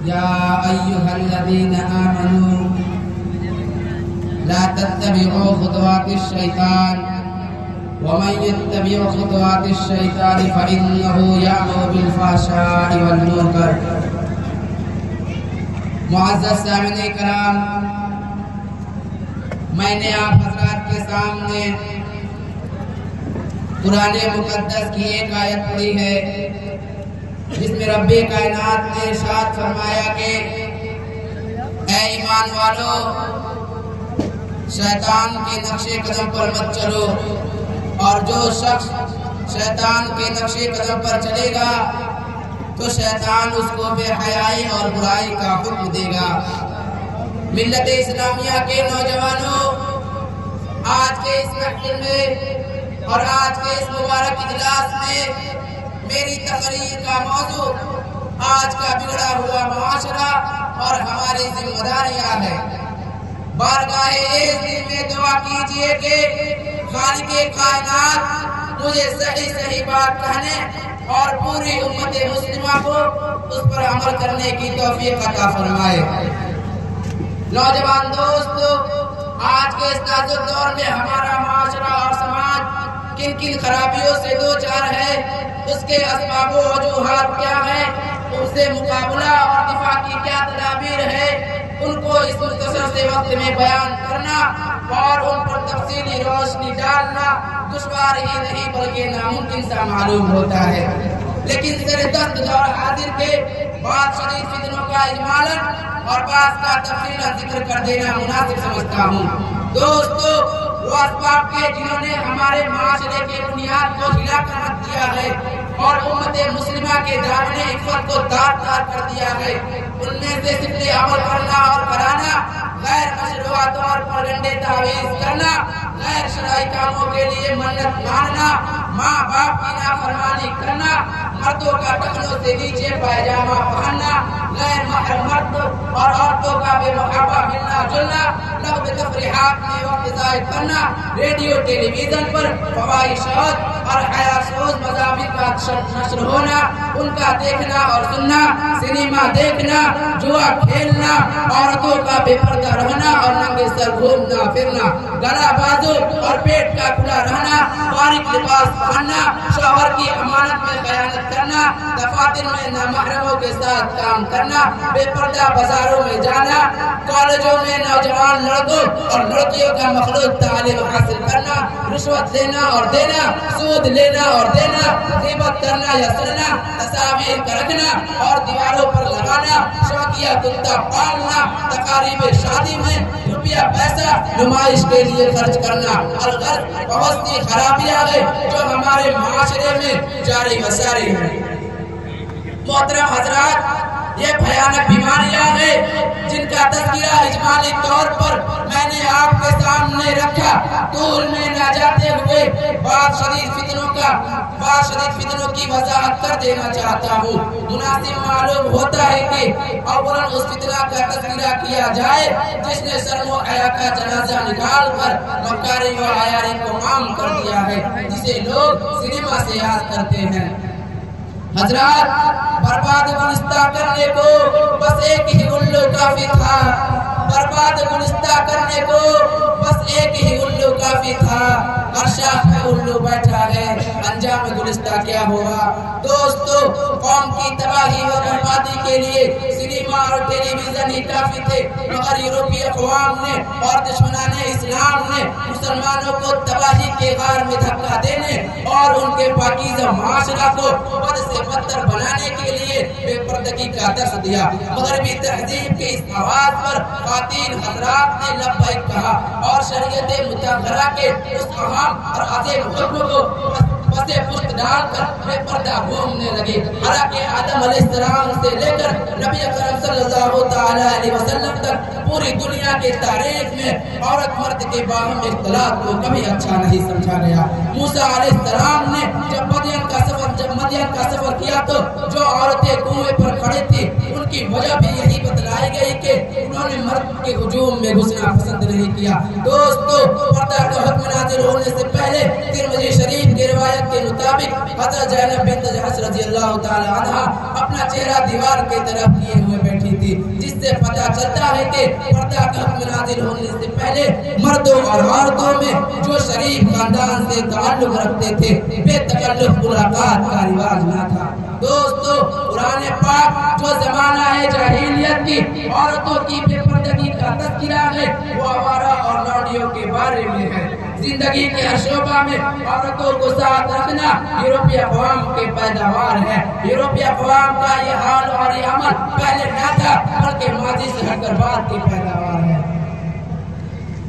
يا أيها الذين آمنوا لا تتبعوا خطوات الشيطان ومن يتبع خطوات الشيطان فإنه يأمر بالفحشاء والمنكر. معزز سامعین کرام، میں نے آپ حضرات کے سامنے قرآن مقدس کی ایک آیت پڑھی ہے جس میں رب کائنات نے ارشاد فرمایا کہ اے ایمان والو، شیطان کے نقش قدم پر مت چلو، اور جو شخص شیطان کے نقش قدم پر چلے گا تو شیطان اس کو بے حیائی اور برائی کا حکم دے گا۔ ملت اسلامیہ کے نوجوانوں، آج کے اس محفل میں اور آج کے اس مبارک اجلاس میں میری تقریر کا موضوع آج کا بگڑا ہوا معاشرہ اور ہماری ذمہ داریاں ہے۔ بارگاہ دل میں دعا کیجئے کہ خالق کائنات مجھے صحیح بات کہنے اور پوری امت مسلمہ کو اس پر عمل کرنے کی توفیق عطا فرمائے۔ نوجوان دوستو، آج کے اس نازک دور میں ہمارا معاشرہ اور سماج کن کن خرابیوں سے دوچار ہے، اس کے اسباب و وجوہات کیا ہیں، ان سے مقابلہ اور دفاع کی کیا تدابیر ہے، ان کو اس مختصر سے وقت میں بیان کرنا اور ان پر تفصیلی روشنی ڈالنا دشوار ہی نہیں بلکہ ناممکن سا معلوم ہوتا ہے۔ لیکن سردست دور حاضر کے بعد شدید فتنوں کا اجمالاً اور بعض کا تفصیلاً ذکر کر دینا مناسب سمجھتا ہوں۔ دوستو، وہ اسباب کے جنہوں نے ہمارے معاشرے کے بنیاد کو ہلا کر رکھ دیا ہے اور امت مسلمہ کے دامن عفت کو دار کر دیا ہے، ان میں سے صرف عمل کرنا اور کرانا، غیر مشروع طور پر ڈنڈے تعویذ کرنا، غیر شرعی کاموں کے لیے منت ماننا، ماں باپ کی نافرمانی کرنا، مردوں کا ٹخنوں سے نیچے پائجامہ پہننا، غیر محرم مرد اور عورتوں کا بے محابہ ملنا جلنا، لغو تفریحات میں وقت ضائع کرنا، ریڈیو ٹیلی ویژن پر فواہشات اور حیاسوز مضامین کا نشر ہونا، ان کا دیکھنا اور سننا، سنیما دیکھنا، جوا کھیلنا، عورتوں کا بے پردہ رہنا اور ننگے سر گھومنا پھرنا، گلا بازو اور پیٹ کا کھلا رہنا، باریک لباس پہننا، شوہر کی امانت میں خیانت کرنا، دفاتر میں نامحرموں کے ساتھ کام کرنا، بے پردہ بازاروں میں جانا، کالجوں میں نوجوان لڑکوں اور لڑکیوں کا مخلوط تعلیم حاصل کرنا، رشوت لینا اور دینا، سود لینا اور دینا، غیبت کرنا یا سننا، تصاویر کا رکھنا اور دیواروں پر لگانا، شوقیہ کتا پالنا، تقاریب شادی میں روپیہ پیسہ نمائش کے لیے خرچ کرنا، الغرض بہت سی خرابیاں ہیں جو ہمارے معاشرے میں جاری و ساری ہیں۔ محترم حضرات، یہ بھیانک بیماریاں ہیں جن کا تذکرہ اجمالی طور پر میں نے آپ کے سامنے رکھا۔ طول میں نہ جاتے ہوئے بعض شدید فتنوں کی وضاحت کر دینا چاہتا ہوں۔ مناسب معلوم ہوتا ہے کہ اولاً اس فتنہ کا تذکرہ کیا جائے جس نے شرم و حیا کا جنازہ نکال کر مکاری و عیاری کو عام کر دیا ہے، جسے لوگ سنیما سے یاد کرتے ہیں۔ حضرات، برباد گلستہ کرنے کو بس ایک ہی الو کافی تھا، برباد گلستہ کرنے کو بس ایک ہی الو کافی تھا، ہر شاخ میں الو بیٹھا ہے، انجام گلستہ کیا ہوگا؟ دوستو، قوم کی تباہی و بربادی کے لیے سنیما اور ٹیلی ویژن ہی کافی تھے، مگر یورپی اقوام نے اور دشمنان اسلام نے مسلمانوں کو تباہی کے غار میں دھکا دینے اور ان کے پاکیزہ معاشرہ کو بد سے بدتر بنانے کے لیے بے پردگی کا درس دیا۔ مغربی تہذیب کے اس آواز پر خواتین حضرات نے لبیک کہا اور شریعت مطہرہ کے اس اہم اور عظیم حکم کو پسے پشت ڈال کر بے پردہ گھومنے لگے۔ حالانکہ آدم علیہ السلام سے لے کر نبی اکرم صلی اللہ تعالی علیہ وسلم تک پوری دنیا کے تاریخ میں عورت مرد کے باہم اختلاط کو کبھی اچھا نہیں سمجھا گیا۔ موسیٰ علیہ السلام نے جب مدین کا سفر کیا تو جو عورتیں کنویں پر کھڑی تھی ان کی وجہ بھی یہی بتلائی گئی کہ انہوں نے مرد کے کے ہجوم میں گھسنا پسند نہیں کیا۔ دوستو پردہ کا حکم نازل ہونے سے پہلے ترمذی شریف کی روایت کے مطابق حضرت زینب بنت جحش رضی اللہ تعالی عنہا اپنا چہرہ دیوار کی طرف کیے ہوئے بیٹھی تھی، جس سے پتہ چلتا ہے کہ پردہ کا حکم نازل ہونے سے پہلے مردوں اور عورتوں میں جو شریف خاندان سے تعلق رکھتے تھے بے تکلف ملاقات کا رواج نہ تھا۔ دوستو قرآن پاک جو زمانہ ہے جاہلیت کی عورتوں کی بے پردگی کا تذکرہ ہے وہ آوارہ اور لونڈیوں کے بارے میں ہے۔ زندگی کے ہر شعبہ میں عورتوں کو ساتھ رکھنا یورپی اقوام کے پیداوار ہے۔ یورپی اقوام کا یہ حال اور یہ عمل پہلے نہ تھا بلکہ ماضی سے ہٹ کر بعد کی پیداوار ہے۔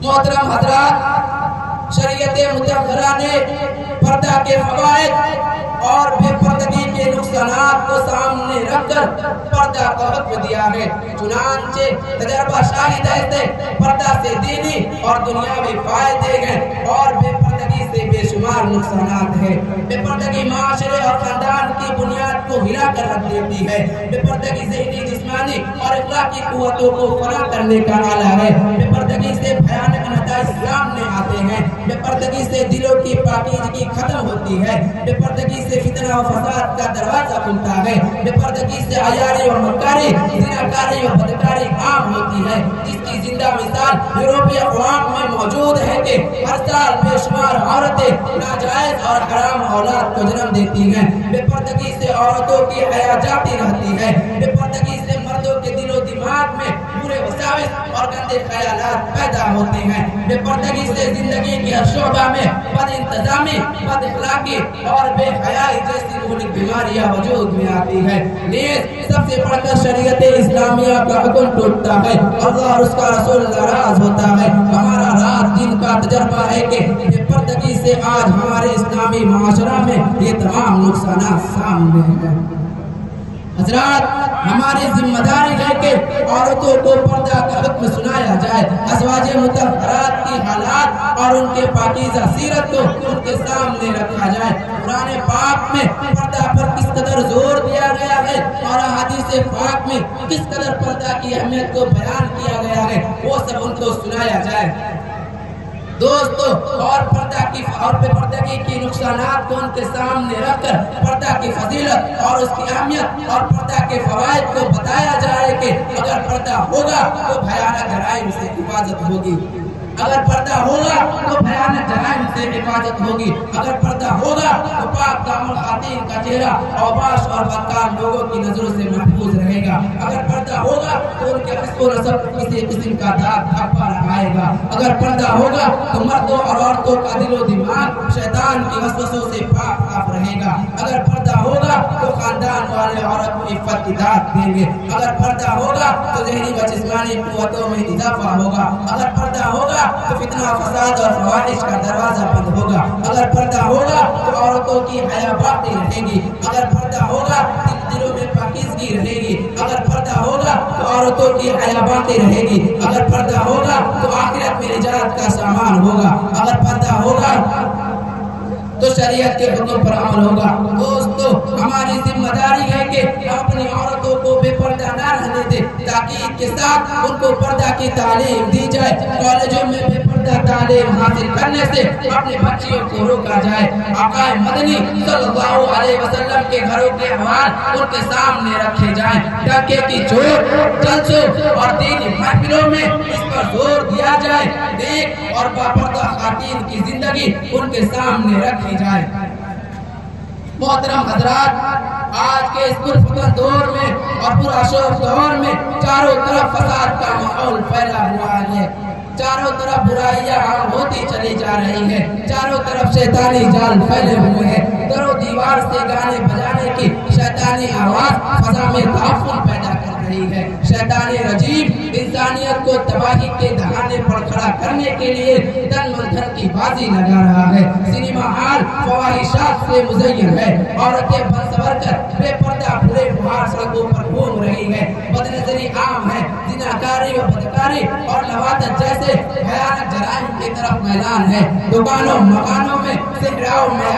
محترم حضرات، شریعت مطہرہ نے پردہ کے فوائد اور بے پردگی کے نقصانات کو سامنے رکھ کر پردہ کا حکم دیا ہے۔ چنانچہ تجربہ شاہد ہے کہ پردہ سے دینی اور دنیاوی فائدے ہیں اور بے پردگی سے بے شمار نقصانات ہیں۔ بے پردگی معاشرے اور خاندان کی بنیاد کو ہلا کر رکھ دیتی ہے۔ بے پردگی ذہنی، جسمانی اور اخلاقی قوتوں کو فنا کرنے کا آلہ ہے۔ بے پردگی سے بھیانک نتائج سامنے آتے ہیں۔ بے پردگی سے دلوں کی پاکیزگی ختم ہوتی ہے۔ بے پردگی سے فتنہ و فساد کا دروازہ کھلتا ہے۔ بے پردگی سے عیاری و مکاری، زناکاری و بدکاری عام ہوتی ہے، جس کی زندہ مثال یورپی اقوام میں موجود ہے کہ ہر سال بے شمار عورتیں ناجائز اور حرام اولاد کو جنم دیتی ہیں۔ بے پردگی سے عورتوں کی حیا جاتی رہتی ہے۔ بے پردگی سے مردوں کے دل و دماغ میں برے وساوس اور گندے خیالات پیدا ہوتے ہیں۔ بے پردگی سے زندگی کے ہر شعبہ میں بد انتظامی، بد اخلاقی اور بے حیائی جیسی مہلک بیماریاں وجود میں آتی ہے۔ نیز سب سے بڑھ کر شریعت اسلامیہ کا حکم ٹوٹتا ہے، اللہ اور اس کا رسول ناراض ہوتا ہے۔ ہمارا رات دن کا تجربہ ہے کہ بے پردگی سے آج ہمارے اسلامی معاشرہ میں یہ تمام نقصانات سامنے ہیں۔ حضرات، ہماری ذمہ داری ہے کہ عورتوں کو پردہ کا حکم سنایا جائے، ازواج مطہرات کی حالات اور ان کے پاکیزہ سیرت کو ان کے سامنے رکھا جائے۔ قرآن پاک میں پردہ پر کس قدر زور دیا گیا ہے اور احادیث پاک میں کس قدر پردہ کی اہمیت کو بیان کیا گیا ہے وہ سب ان کو سنایا جائے۔ دوستو اور بے پردگی کی نقصانات کو ان کے سامنے رکھ کر پردہ کی فضیلت اور اس کی اہمیت اور پردہ کے فوائد کو بتایا جائے کہ اگر پردہ ہوگا تو بھیانک جرائم سے حفاظت ہوگی، اگر پردہ ہوگا تو بھیانک جرائم سے حفاظت ہوگی، اگر پردہ ہوگا تو پاک دامن خواتین کا چہرہ اوباش اور بدکار لوگوں کی نظروں سے محفوظ رہے گا، اگر پردہ ہوگا تو ان کے حسب و نسب کسی قسم کا داغ دھبا نہ آئے گا، اگر پردہ ہوگا تو مردوں اور عورتوں کا دل و دماغ شیطان کی وسوسوں سے پاک صاف رہے گا، اگر پردہ ہوگا تو خاندان والے عورت کو عفت کی داد دیں گے، اگر پردہ ہوگا تو ذہنی و جسمانی قوتوں میں اضافہ ہوگا، اگر پردہ ہوگا تو فتنہ فساد اور فواحش کا دروازہ بند ہوگا، اگر پردہ ہوگا تو عورتوں کی حیا باقی رہے گی، اگر پردہ ہوگا دلوں میں پاکیزگی رہے گی، اگر پردہ ہوگا تو عورتوں کی حیا باقی رہے گی، اگر پردہ ہوگا تو آخرت میں نجات کا سامان ہوگا، اگر پردہ ہوگا تو شریعت کے حکم پر عمل ہوگا۔ دوستو ہماری ذمہ داری ہے کہ اپنی عورتوں کو بے پردہ نہ رہنے دیں، تاکید کے ساتھ ان کو پردہ کی تعلیم دی جائے، کالجوں میں بے پردہ تعلیم حاصل کرنے سے اپنے بچیوں کو روکا جائے، آقا مدنی صلی اللہ علیہ وسلم کے گھروں کے احوال ان کے سامنے رکھے جائیں، ڈاکے کی چوٹ، جلسوں اور دینی محفلوں میں اس پر زور دیا جائے، نیک اور باپردہ خواتین کی زندگی ان کے سامنے رکھی جائے۔ محترم حضرات، آج کے اس پرفتن دور میں اور پرآشوب دور میں چاروں طرف فساد کا ماحول پھیلا ہوا ہے، چاروں طرف برائیاں عام ہوتی چلی جا رہی ہیں، چاروں طرف شیطانی جال پھیلے ہوئے ہیں، در و دیوار سے گانے بجانے کی شیطانی آواز فضا میں تعفن پیدا کر رہی ہے، شیطانی رجیم انسانیت کو تباہی کے دہانے پر کھڑا کرنے کے لیے تن من دھن کی بازی لگا رہا ہے، سینما ہال فواہشات سے مزین ہے، عورتیں بن سور کر بے پردہ بھرے بہار سڑکوں پر گھوم رہی ہے، بدنظری عام ہے، زناکاری و بدکاری اور لواطت جیسے بھیانک جرائم کی طرف میلان ہے، دکانوں مکانوں میں صحراؤں میں